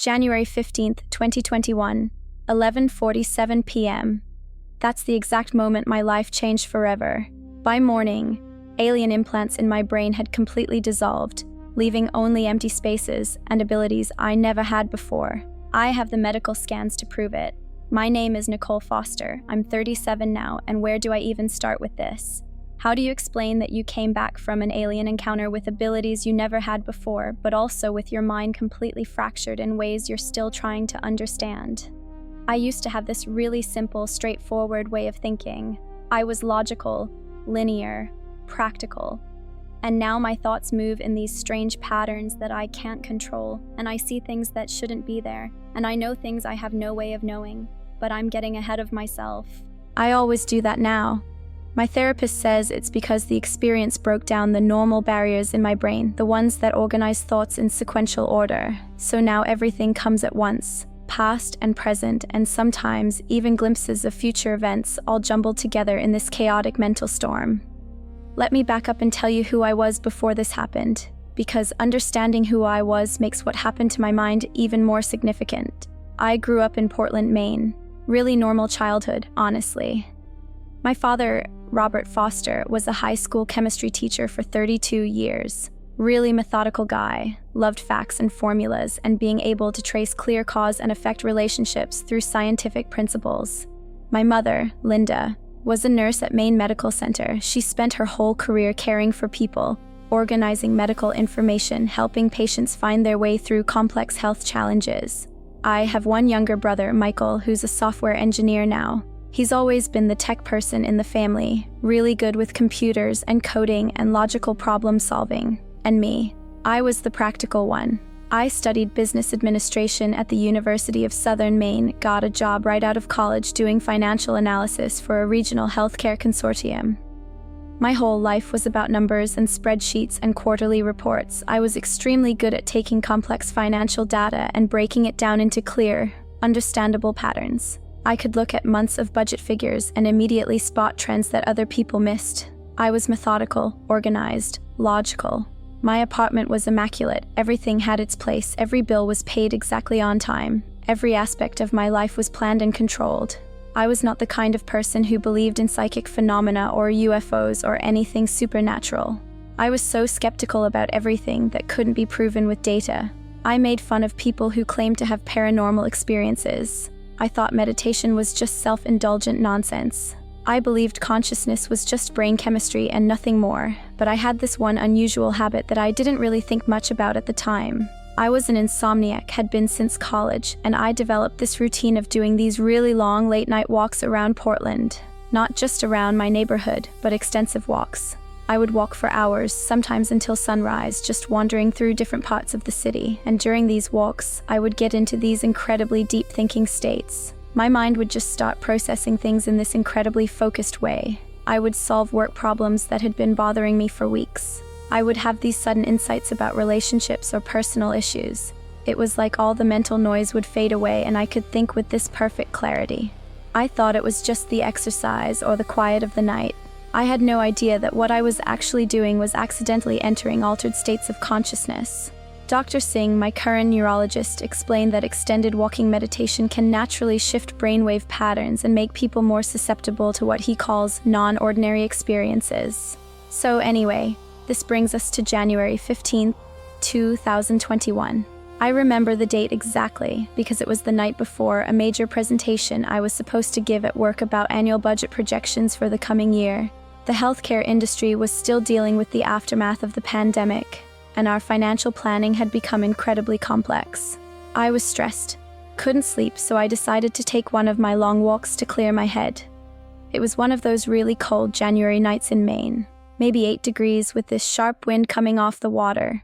January 15th, 2021, 11:47 p.m. That's the exact moment my life changed forever. By morning, alien implants in my brain had completely dissolved, leaving only empty spaces and abilities I never had before. I have the medical scans to prove it. My name is Nicole Foster. I'm 37 now, and where do I even start with this? How do you explain that you came back from an alien encounter with abilities you never had before, but also with your mind completely fractured in ways you're still trying to understand? I used to have this really simple, straightforward way of thinking. I was logical, linear, practical. And now my thoughts move in these strange patterns that I can't control, and I see things that shouldn't be there, and I know things I have no way of knowing, but I'm getting ahead of myself. I always do that now. My therapist says it's because the experience broke down the normal barriers in my brain, the ones that organize thoughts in sequential order. So now everything comes at once, past and present, and sometimes even glimpses of future events all jumbled together in this chaotic mental storm. Let me back up and tell you who I was before this happened, because understanding who I was makes what happened to my mind even more significant. I grew up in Portland, Maine. Really normal childhood, honestly. My father, Robert Foster, was a high school chemistry teacher for 32 years. Really methodical guy, loved facts and formulas and being able to trace clear cause and effect relationships through scientific principles. My mother, Linda, was a nurse at Maine Medical Center. She spent her whole career caring for people, organizing medical information, helping patients find their way through complex health challenges. I have one younger brother, Michael, who's a software engineer now. He's always been the tech person in the family, really good with computers and coding and logical problem solving. And me, I was the practical one. I studied business administration at the University of Southern Maine, got a job right out of college doing financial analysis for a regional healthcare consortium. My whole life was about numbers and spreadsheets and quarterly reports. I was extremely good at taking complex financial data and breaking it down into clear, understandable patterns. I could look at months of budget figures and immediately spot trends that other people missed. I was methodical, organized, logical. My apartment was immaculate. Everything had its place. Every bill was paid exactly on time. Every aspect of my life was planned and controlled. I was not the kind of person who believed in psychic phenomena or UFOs or anything supernatural. I was so skeptical about everything that couldn't be proven with data. I made fun of people who claimed to have paranormal experiences. I thought meditation was just self-indulgent nonsense. I believed consciousness was just brain chemistry and nothing more, but I had this one unusual habit that I didn't really think much about at the time. I was an insomniac, had been since college, and I developed this routine of doing these really long late-night walks around Portland. Not just around my neighborhood, but extensive walks. I would walk for hours, sometimes until sunrise, just wandering through different parts of the city, and during these walks, I would get into these incredibly deep thinking states. My mind would just start processing things in this incredibly focused way. I would solve work problems that had been bothering me for weeks. I would have these sudden insights about relationships or personal issues. It was like all the mental noise would fade away and I could think with this perfect clarity. I thought it was just the exercise or the quiet of the night. I had no idea that what I was actually doing was accidentally entering altered states of consciousness. Dr. Singh, my current neurologist, explained that extended walking meditation can naturally shift brainwave patterns and make people more susceptible to what he calls non-ordinary experiences. So anyway, this brings us to January 15th, 2021. I remember the date exactly because it was the night before a major presentation I was supposed to give at work about annual budget projections for the coming year. The healthcare industry was still dealing with the aftermath of the pandemic, and our financial planning had become incredibly complex. I was stressed, couldn't sleep, so I decided to take one of my long walks to clear my head. It was one of those really cold January nights in Maine, maybe 8 degrees with this sharp wind coming off the water.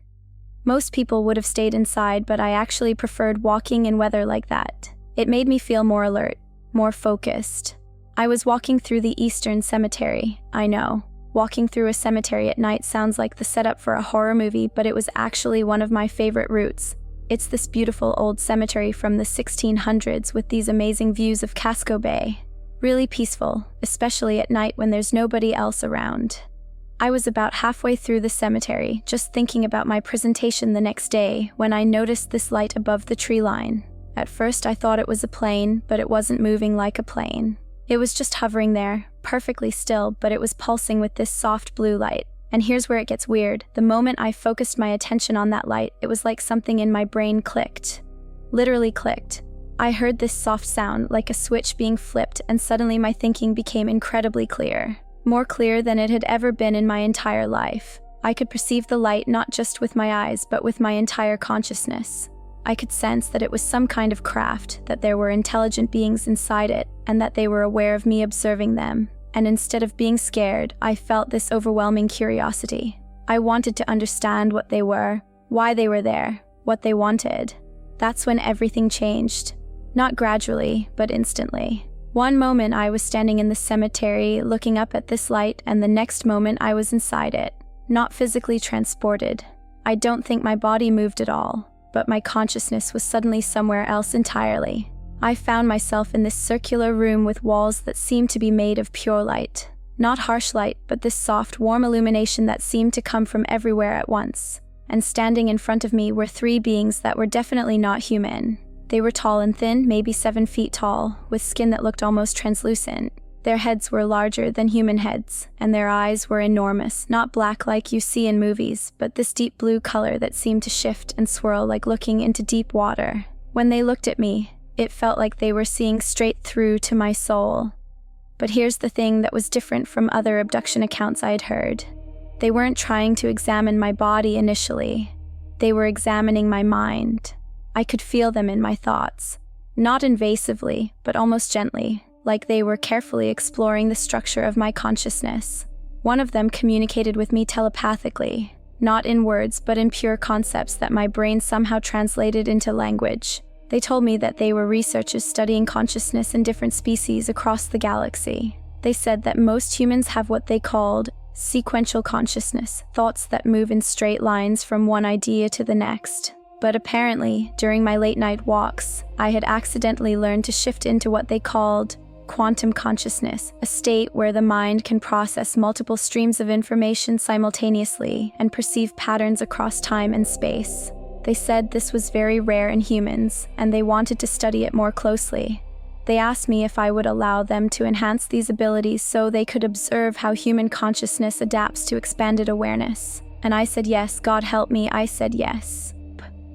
Most people would have stayed inside, but I actually preferred walking in weather like that. It made me feel more alert, more focused. I was walking through the Eastern Cemetery. I know, walking through a cemetery at night sounds like the setup for a horror movie, but it was actually one of my favorite routes. It's this beautiful old cemetery from the 1600s with these amazing views of Casco Bay. Really peaceful, especially at night when there's nobody else around. I was about halfway through the cemetery, just thinking about my presentation the next day, when I noticed this light above the tree line. At first I thought it was a plane, but it wasn't moving like a plane. It was just hovering there, perfectly still, but it was pulsing with this soft blue light. And here's where it gets weird. The moment I focused my attention on that light, it was like something in my brain clicked. Literally clicked. I heard this soft sound, like a switch being flipped, and suddenly my thinking became incredibly clear. More clear than it had ever been in my entire life. I could perceive the light not just with my eyes, but with my entire consciousness. I could sense that it was some kind of craft, that there were intelligent beings inside it, and that they were aware of me observing them. And instead of being scared, I felt this overwhelming curiosity. I wanted to understand what they were, why they were there, what they wanted. That's when everything changed. Not gradually, but instantly. One moment I was standing in the cemetery looking up at this light, and the next moment I was inside it. Not physically transported. I don't think my body moved at all, but my consciousness was suddenly somewhere else entirely. I found myself in this circular room with walls that seemed to be made of pure light. Not harsh light, but this soft, warm illumination that seemed to come from everywhere at once. And standing in front of me were three beings that were definitely not human. They were tall and thin, maybe 7 feet tall, with skin that looked almost translucent. Their heads were larger than human heads, and their eyes were enormous, not black like you see in movies, but this deep blue color that seemed to shift and swirl like looking into deep water. When they looked at me, it felt like they were seeing straight through to my soul. But here's the thing that was different from other abduction accounts I had heard. They weren't trying to examine my body initially. They were examining my mind. I could feel them in my thoughts. Not invasively, but almost gently, like they were carefully exploring the structure of my consciousness. One of them communicated with me telepathically, not in words, but in pure concepts that my brain somehow translated into language. They told me that they were researchers studying consciousness in different species across the galaxy. They said that most humans have what they called sequential consciousness, thoughts that move in straight lines from one idea to the next. But apparently, during my late-night walks, I had accidentally learned to shift into what they called quantum consciousness, a state where the mind can process multiple streams of information simultaneously and perceive patterns across time and space. They said this was very rare in humans, and they wanted to study it more closely. They asked me if I would allow them to enhance these abilities so they could observe how human consciousness adapts to expanded awareness. And I said yes, God help me, I said yes.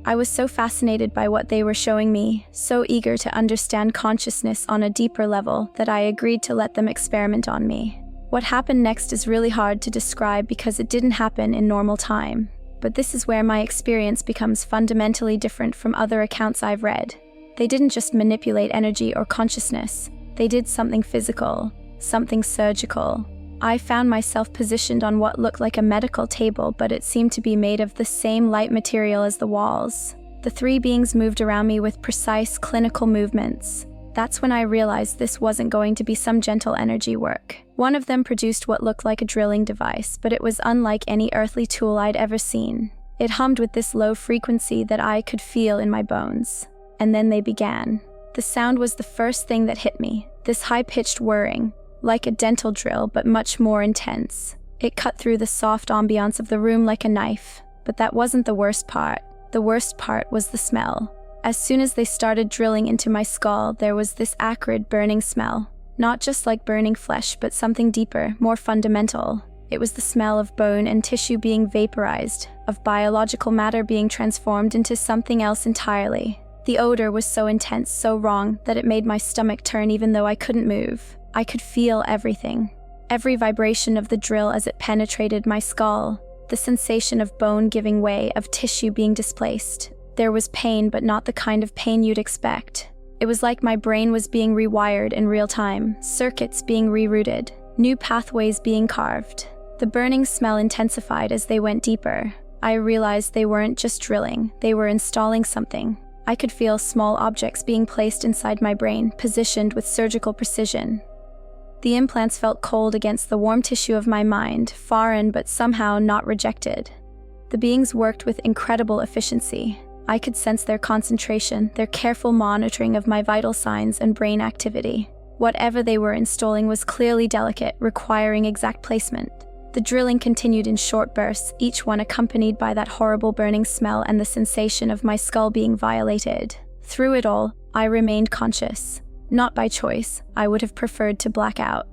I was so fascinated by what they were showing me, so eager to understand consciousness on a deeper level, that I agreed to let them experiment on me. What happened next is really hard to describe because it didn't happen in normal time. But this is where my experience becomes fundamentally different from other accounts I've read. They didn't just manipulate energy or consciousness. They did something physical, something surgical. I found myself positioned on what looked like a medical table, but it seemed to be made of the same light material as the walls. The three beings moved around me with precise clinical movements. That's when I realized this wasn't going to be some gentle energy work. One of them produced what looked like a drilling device, but it was unlike any earthly tool I'd ever seen. It hummed with this low frequency that I could feel in my bones. And then they began. The sound was the first thing that hit me, this high-pitched whirring. Like a dental drill, but much more intense. It cut through the soft ambiance of the room like a knife. But that wasn't the worst part. The worst part was the smell. As soon as they started drilling into my skull, there was this acrid, burning smell. Not just like burning flesh, but something deeper, more fundamental. It was the smell of bone and tissue being vaporized, of biological matter being transformed into something else entirely. The odor was so intense, so wrong, that it made my stomach turn even though I couldn't move. I could feel everything. Every vibration of the drill as it penetrated my skull. The sensation of bone giving way, of tissue being displaced. There was pain, but not the kind of pain you'd expect. It was like my brain was being rewired in real time, circuits being rerouted, new pathways being carved. The burning smell intensified as they went deeper. I realized they weren't just drilling, they were installing something. I could feel small objects being placed inside my brain, positioned with surgical precision. The implants felt cold against the warm tissue of my mind, foreign but somehow not rejected. The beings worked with incredible efficiency. I could sense their concentration, their careful monitoring of my vital signs and brain activity. Whatever they were installing was clearly delicate, requiring exact placement. The drilling continued in short bursts, each one accompanied by that horrible burning smell and the sensation of my skull being violated. Through it all, I remained conscious. Not by choice, I would have preferred to black out.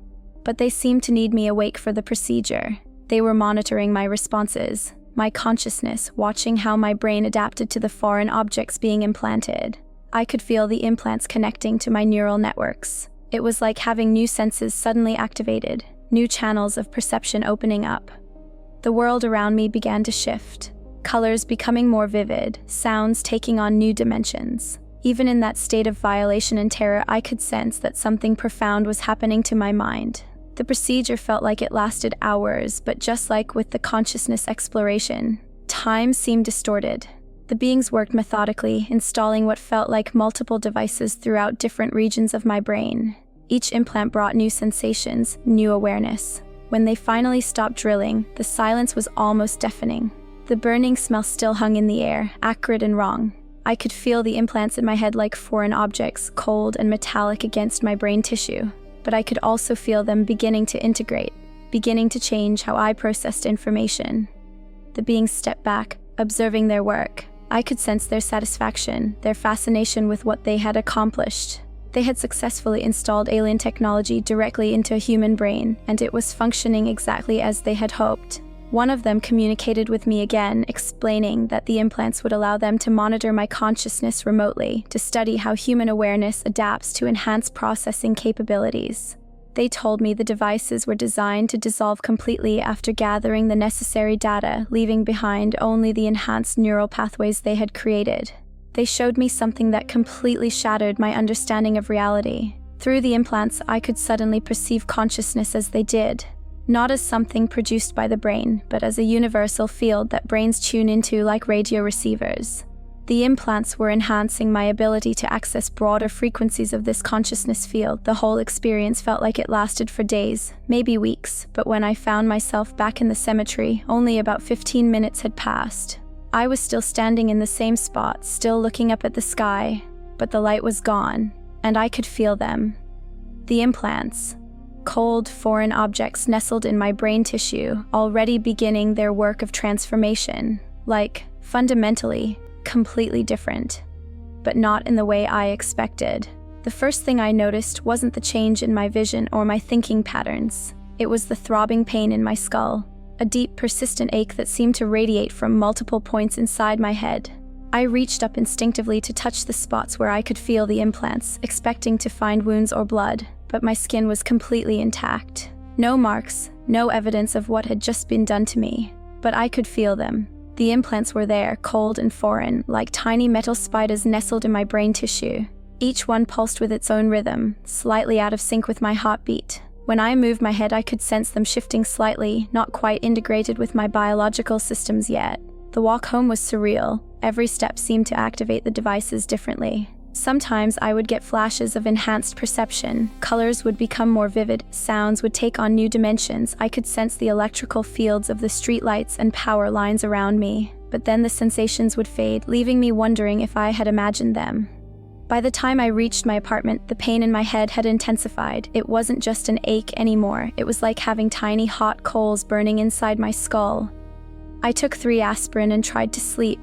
But they seemed to need me awake for the procedure. They were monitoring my responses, my consciousness, watching how my brain adapted to the foreign objects being implanted. I could feel the implants connecting to my neural networks. It was like having new senses suddenly activated, new channels of perception opening up. The world around me began to shift, colors becoming more vivid, sounds taking on new dimensions. Even in that state of violation and terror, I could sense that something profound was happening to my mind. The procedure felt like it lasted hours, but just like with the consciousness exploration, time seemed distorted. The beings worked methodically, installing what felt like multiple devices throughout different regions of my brain. Each implant brought new sensations, new awareness. When they finally stopped drilling, the silence was almost deafening. The burning smell still hung in the air, acrid and wrong. I could feel the implants in my head like foreign objects, cold and metallic against my brain tissue. But I could also feel them beginning to integrate, beginning to change how I processed information. The beings stepped back, observing their work. I could sense their satisfaction, their fascination with what they had accomplished. They had successfully installed alien technology directly into a human brain, and it was functioning exactly as they had hoped. One of them communicated with me again, explaining that the implants would allow them to monitor my consciousness remotely, to study how human awareness adapts to enhanced processing capabilities. They told me the devices were designed to dissolve completely after gathering the necessary data, leaving behind only the enhanced neural pathways they had created. They showed me something that completely shattered my understanding of reality. Through the implants, I could suddenly perceive consciousness as they did. Not as something produced by the brain, but as a universal field that brains tune into like radio receivers. The implants were enhancing my ability to access broader frequencies of this consciousness field. The whole experience felt like it lasted for days, maybe weeks, but when I found myself back in the cemetery, only about 15 minutes had passed. I was still standing in the same spot, still looking up at the sky, but the light was gone, and I could feel them. The implants, cold, foreign objects nestled in my brain tissue, already beginning their work of transformation, like, fundamentally, completely different, but not in the way I expected. The first thing I noticed wasn't the change in my vision or my thinking patterns. It was the throbbing pain in my skull, a deep, persistent ache that seemed to radiate from multiple points inside my head. I reached up instinctively to touch the spots where I could feel the implants, expecting to find wounds or blood, but my skin was completely intact. No marks, no evidence of what had just been done to me, but I could feel them. The implants were there, cold and foreign, like tiny metal spiders nestled in my brain tissue. Each one pulsed with its own rhythm, slightly out of sync with my heartbeat. When I moved my head, I could sense them shifting slightly, not quite integrated with my biological systems yet. The walk home was surreal. Every step seemed to activate the devices differently. Sometimes I would get flashes of enhanced perception. Colors would become more vivid, sounds would take on new dimensions. I could sense the electrical fields of the streetlights and power lines around me. But then the sensations would fade, leaving me wondering if I had imagined them. By the time I reached my apartment, the pain in my head had intensified. It wasn't just an ache anymore. It was like having tiny hot coals burning inside my skull. I took 3 aspirin and tried to sleep.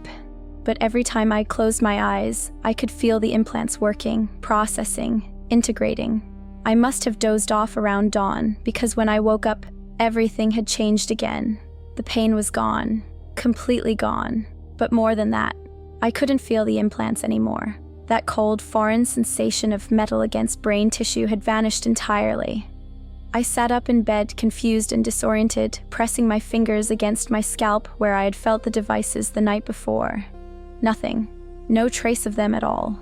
But every time I closed my eyes, I could feel the implants working, processing, integrating. I must have dozed off around dawn, because when I woke up, everything had changed again. The pain was gone, completely gone. But more than that, I couldn't feel the implants anymore. That cold, foreign sensation of metal against brain tissue had vanished entirely. I sat up in bed, confused and disoriented, pressing my fingers against my scalp where I had felt the devices the night before. Nothing. No trace of them at all.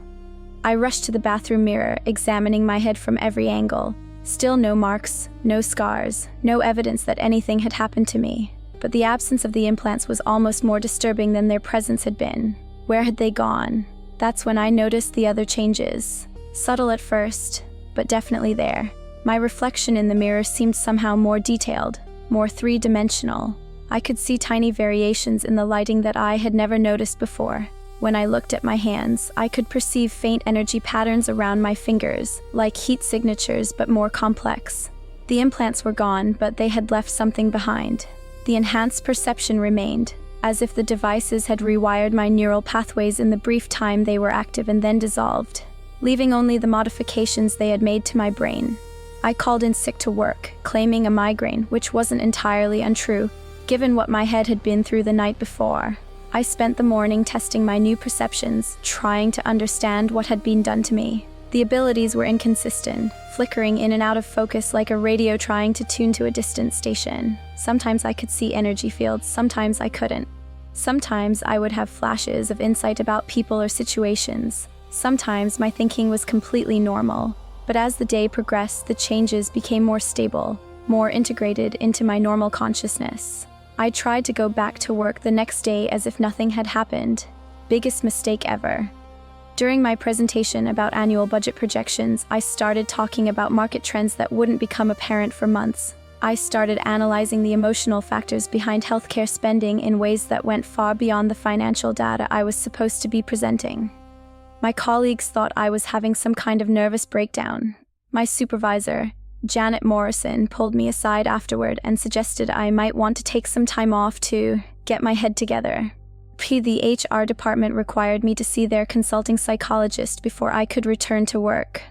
I rushed to the bathroom mirror, examining my head from every angle. Still no marks, no scars, no evidence that anything had happened to me. But the absence of the implants was almost more disturbing than their presence had been. Where had they gone? That's when I noticed the other changes. Subtle at first, but definitely there. My reflection in the mirror seemed somehow more detailed, more three-dimensional. I could see tiny variations in the lighting that I had never noticed before. When I looked at my hands, I could perceive faint energy patterns around my fingers, like heat signatures but more complex. The implants were gone, but they had left something behind. The enhanced perception remained, as if the devices had rewired my neural pathways in the brief time they were active and then dissolved, leaving only the modifications they had made to my brain. I called in sick to work, claiming a migraine, which wasn't entirely untrue, given what my head had been through the night before. I spent the morning testing my new perceptions, trying to understand what had been done to me. The abilities were inconsistent, flickering in and out of focus like a radio trying to tune to a distant station. Sometimes I could see energy fields, sometimes I couldn't. Sometimes I would have flashes of insight about people or situations. Sometimes my thinking was completely normal. But as the day progressed, the changes became more stable, more integrated into my normal consciousness. I tried to go back to work the next day as if nothing had happened. Biggest mistake ever. During my presentation about annual budget projections, I started talking about market trends that wouldn't become apparent for months. I started analyzing the emotional factors behind healthcare spending in ways that went far beyond the financial data I was supposed to be presenting. My colleagues thought I was having some kind of nervous breakdown. My supervisor, Janet Morrison, pulled me aside afterward and suggested I might want to take some time off to get my head together. The HR department required me to see their consulting psychologist before I could return to work.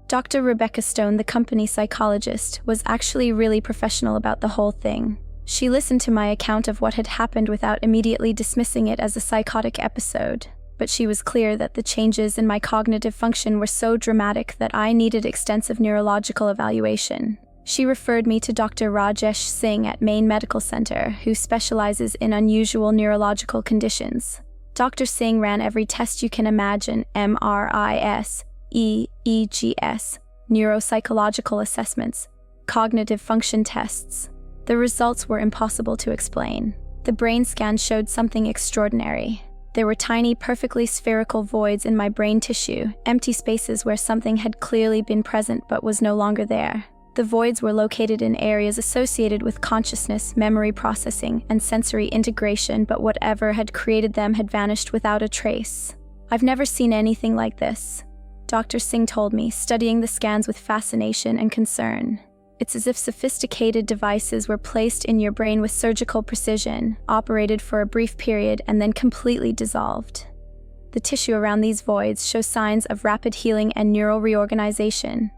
Dr. Rebecca Stone, the company psychologist, was actually really professional about the whole thing. She listened to my account of what had happened without immediately dismissing it as a psychotic episode, but she was clear that the changes in my cognitive function were so dramatic that I needed extensive neurological evaluation. She referred me to Dr. Rajesh Singh at Maine Medical Center, who specializes in unusual neurological conditions. Dr. Singh ran every test you can imagine: MRIs, EEGs, neuropsychological assessments, cognitive function tests. The results were impossible to explain. The brain scan showed something extraordinary. There were tiny, perfectly spherical voids in my brain tissue, empty spaces where something had clearly been present but was no longer there. The voids were located in areas associated with consciousness, memory processing, and sensory integration, but whatever had created them had vanished without a trace. I've never seen anything like this, Dr. Singh told me, studying the scans with fascination and concern. It's as if sophisticated devices were placed in your brain with surgical precision, operated for a brief period, and then completely dissolved. The tissue around these voids shows signs of rapid healing and neural reorganization.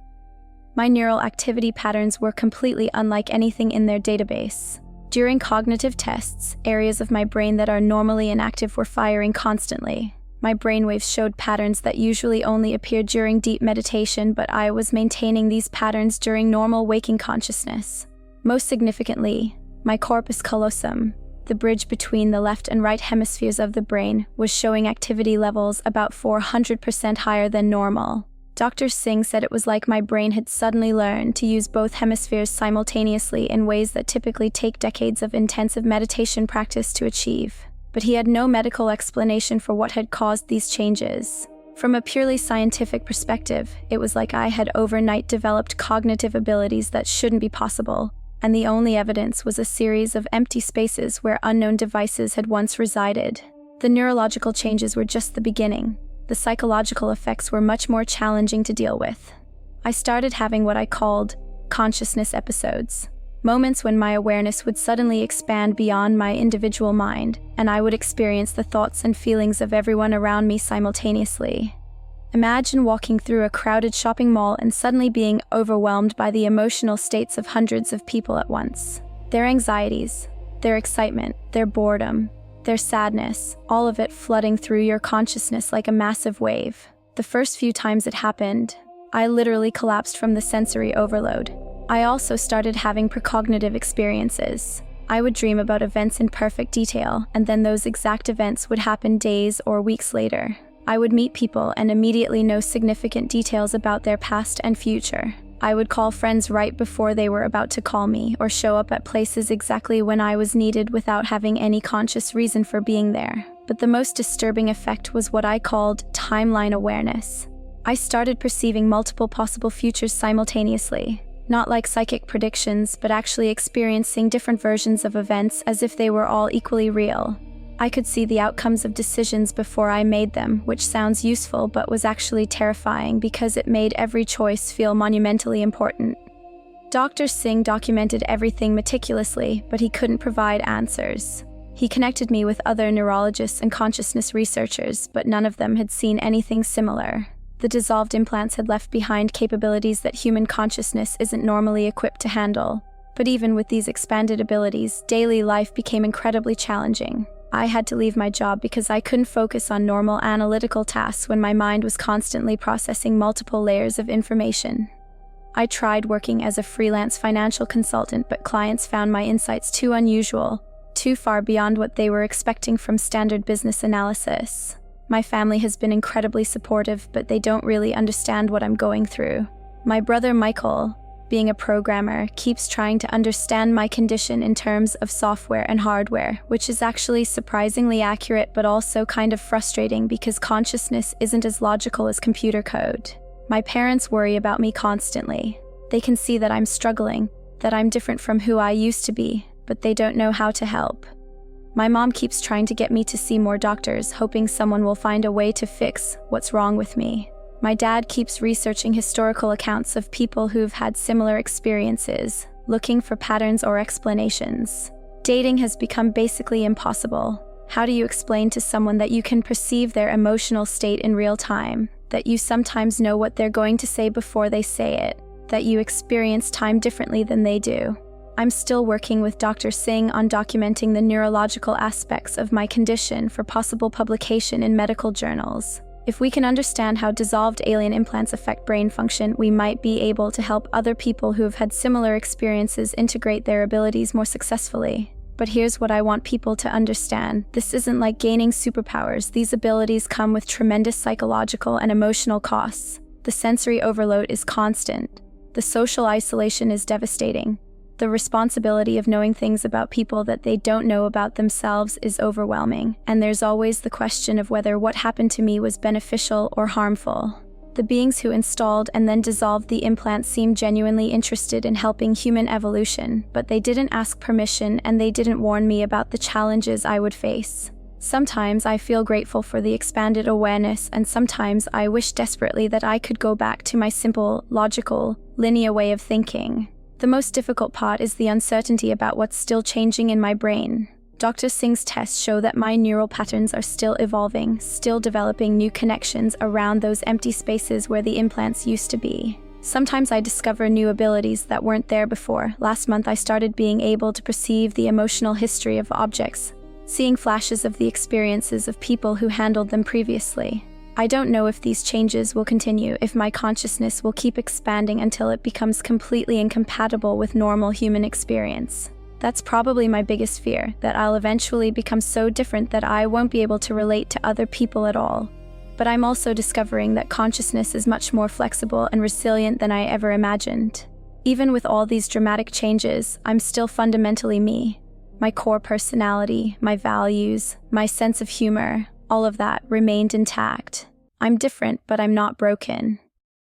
My neural activity patterns were completely unlike anything in their database. During cognitive tests, areas of my brain that are normally inactive were firing constantly. My brainwaves showed patterns that usually only appear during deep meditation, but I was maintaining these patterns during normal waking consciousness. Most significantly, my corpus callosum, the bridge between the left and right hemispheres of the brain, was showing activity levels about 400% higher than normal. Dr. Singh said it was like my brain had suddenly learned to use both hemispheres simultaneously in ways that typically take decades of intensive meditation practice to achieve. But he had no medical explanation for what had caused these changes. From a purely scientific perspective, it was like I had overnight developed cognitive abilities that shouldn't be possible, and the only evidence was a series of empty spaces where unknown devices had once resided. The neurological changes were just the beginning. The psychological effects were much more challenging to deal with. I started having what I called consciousness episodes, moments when my awareness would suddenly expand beyond my individual mind, and I would experience the thoughts and feelings of everyone around me simultaneously. Imagine walking through a crowded shopping mall and suddenly being overwhelmed by the emotional states of hundreds of people at once. Their anxieties, their excitement, their boredom, their sadness, all of it flooding through your consciousness like a massive wave. The first few times it happened, I literally collapsed from the sensory overload. I also started having precognitive experiences. I would dream about events in perfect detail, and then those exact events would happen days or weeks later. I would meet people and immediately know significant details about their past and future. I would call friends right before they were about to call me, or show up at places exactly when I was needed without having any conscious reason for being there. But the most disturbing effect was what I called timeline awareness. I started perceiving multiple possible futures simultaneously, not like psychic predictions, but actually experiencing different versions of events as if they were all equally real. I could see the outcomes of decisions before I made them, which sounds useful but was actually terrifying because it made every choice feel monumentally important. Dr. Singh documented everything meticulously, but he couldn't provide answers. He connected me with other neurologists and consciousness researchers, but none of them had seen anything similar. The dissolved implants had left behind capabilities that human consciousness isn't normally equipped to handle. But even with these expanded abilities, daily life became incredibly challenging. I had to leave my job because I couldn't focus on normal analytical tasks when my mind was constantly processing multiple layers of information. I tried working as a freelance financial consultant, but clients found my insights too unusual, too far beyond what they were expecting from standard business analysis. My family has been incredibly supportive, but they don't really understand what I'm going through. My brother Michael, being a programmer, keeps trying to understand my condition in terms of software and hardware, which is actually surprisingly accurate but also kind of frustrating because consciousness isn't as logical as computer code. My parents worry about me constantly. They can see that I'm struggling, that I'm different from who I used to be, but they don't know how to help. My mom keeps trying to get me to see more doctors, hoping someone will find a way to fix what's wrong with me. My dad keeps researching historical accounts of people who've had similar experiences, looking for patterns or explanations. Dating has become basically impossible. How do you explain to someone that you can perceive their emotional state in real time, that you sometimes know what they're going to say before they say it, that you experience time differently than they do? I'm still working with Dr. Singh on documenting the neurological aspects of my condition for possible publication in medical journals. If we can understand how dissolved alien implants affect brain function, we might be able to help other people who have had similar experiences integrate their abilities more successfully. But here's what I want people to understand. This isn't like gaining superpowers. These abilities come with tremendous psychological and emotional costs. The sensory overload is constant. The social isolation is devastating. The responsibility of knowing things about people that they don't know about themselves is overwhelming. And there's always the question of whether what happened to me was beneficial or harmful. The beings who installed and then dissolved the implants seemed genuinely interested in helping human evolution, but they didn't ask permission and they didn't warn me about the challenges I would face. Sometimes I feel grateful for the expanded awareness, and sometimes I wish desperately that I could go back to my simple, logical, linear way of thinking. The most difficult part is the uncertainty about what's still changing in my brain. Dr. Singh's tests show that my neural patterns are still evolving, still developing new connections around those empty spaces where the implants used to be. Sometimes I discover new abilities that weren't there before. Last month I started being able to perceive the emotional history of objects, seeing flashes of the experiences of people who handled them previously. I don't know if these changes will continue, if my consciousness will keep expanding until it becomes completely incompatible with normal human experience. That's probably my biggest fear, that I'll eventually become so different that I won't be able to relate to other people at all. But I'm also discovering that consciousness is much more flexible and resilient than I ever imagined. Even with all these dramatic changes, I'm still fundamentally me. My core personality, my values, my sense of humor, all of that remained intact. I'm different, but I'm not broken.